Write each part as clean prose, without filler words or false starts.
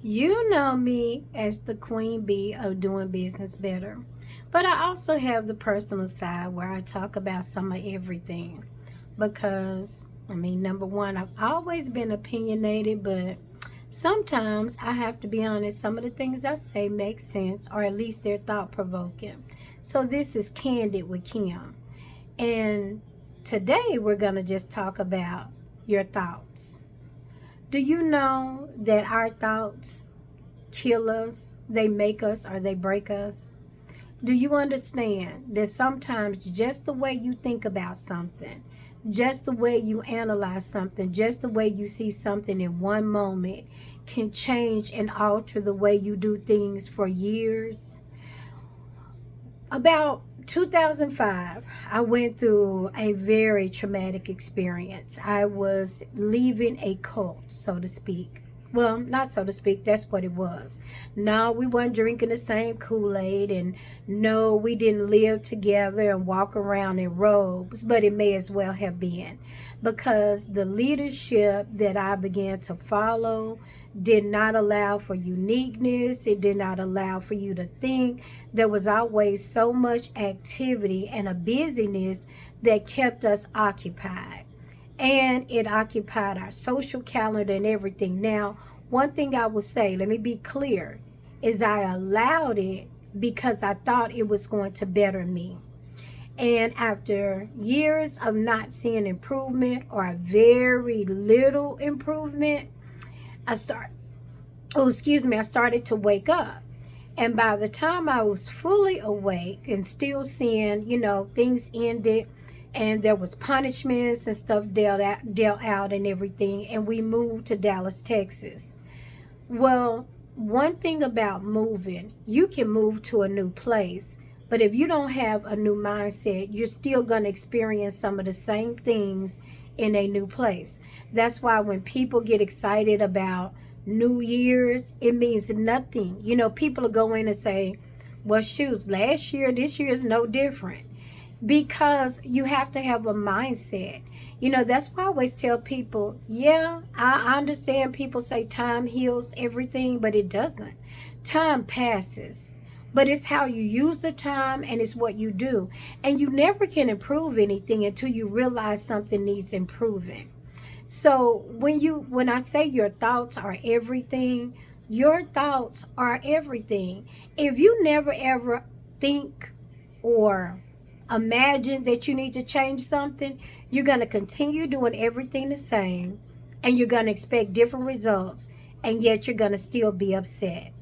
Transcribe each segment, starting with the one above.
You know me as the queen bee of doing business better. But I also have the personal side where I talk about some of everything. Because, number one, I've always been opinionated, but sometimes I have to be honest, some of the things I say make sense, or at least they're thought provoking. So this is Candid with Kim. And today we're going to just talk about your thoughts. Do you know that our thoughts kill us, they make us, or they break us? Do you understand that sometimes just the way you think about something, just the way you analyze something, just the way you see something in one moment can change and alter the way you do things for years? About 2005, I went through a very traumatic experience. I was leaving a cult, so to speak. Well, not so to speak, that's what it was. No, we weren't drinking the same Kool-Aid, and no, we didn't live together and walk around in robes, but it may as well have been because the leadership that I began to follow did not allow for uniqueness. It did not allow for you to think. There was always so much activity and a busyness that kept us occupied. And it occupied our social calendar and everything. Now, one thing I will say, let me be clear, is I allowed it because I thought it was going to better me. And after years of not seeing improvement or very little improvement, I start I started to wake up. And by the time I was fully awake and still seeing, things ended and there was punishments and stuff dealt out and everything, and we moved to Dallas, Texas. Well, one thing about moving, you can move to a new place, but if you don't have a new mindset, you're still going to experience some of the same things in a new place. That's why when people get excited about New Year's, it means nothing. People will go in and say, well, shoes, last year, this year is no different. Because you have to have a mindset. That's why I always tell people, yeah, I understand people say time heals everything, but it doesn't. Time passes. But it's how you use the time and it's what you do. And you never can improve anything until you realize something needs improving. So when I say your thoughts are everything, your thoughts are everything. If you never ever think or imagine that you need to change something, you're going to continue doing everything the same and you're going to expect different results, and yet you're going to still be upset.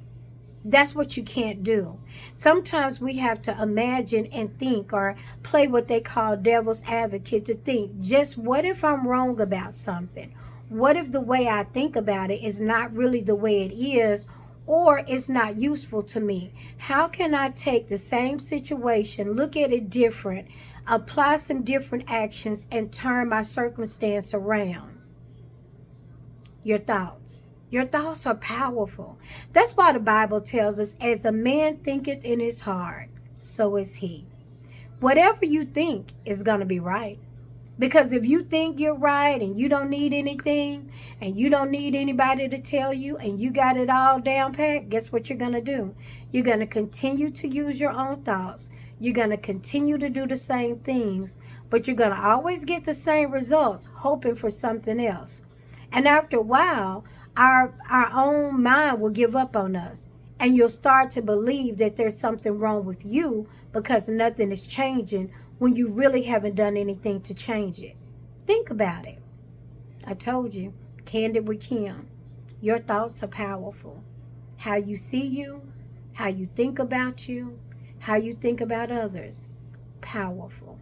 That's what you can't do. Sometimes we have to imagine and think or play what they call devil's advocate, to think, just what if I'm wrong about something? What if the way I think about it is not really the way it is, or it's not useful to me? How can I take the same situation, look at it different, apply some different actions, and turn my circumstance around? Your thoughts. Your thoughts are powerful. That's why the Bible tells us, as a man thinketh in his heart, so is he. Whatever you think is going to be right. Because if you think you're right and you don't need anything and you don't need anybody to tell you and you got it all down pat, guess what you're going to do? You're going to continue to use your own thoughts. You're going to continue to do the same things, but you're going to always get the same results, hoping for something else. And after a while, our own mind will give up on us. And you'll start to believe that there's something wrong with you because nothing is changing when you really haven't done anything to change it. Think about it. I told you, Candid with Kim. Your thoughts are powerful. How you see you, how you think about you, how you think about others. Powerful.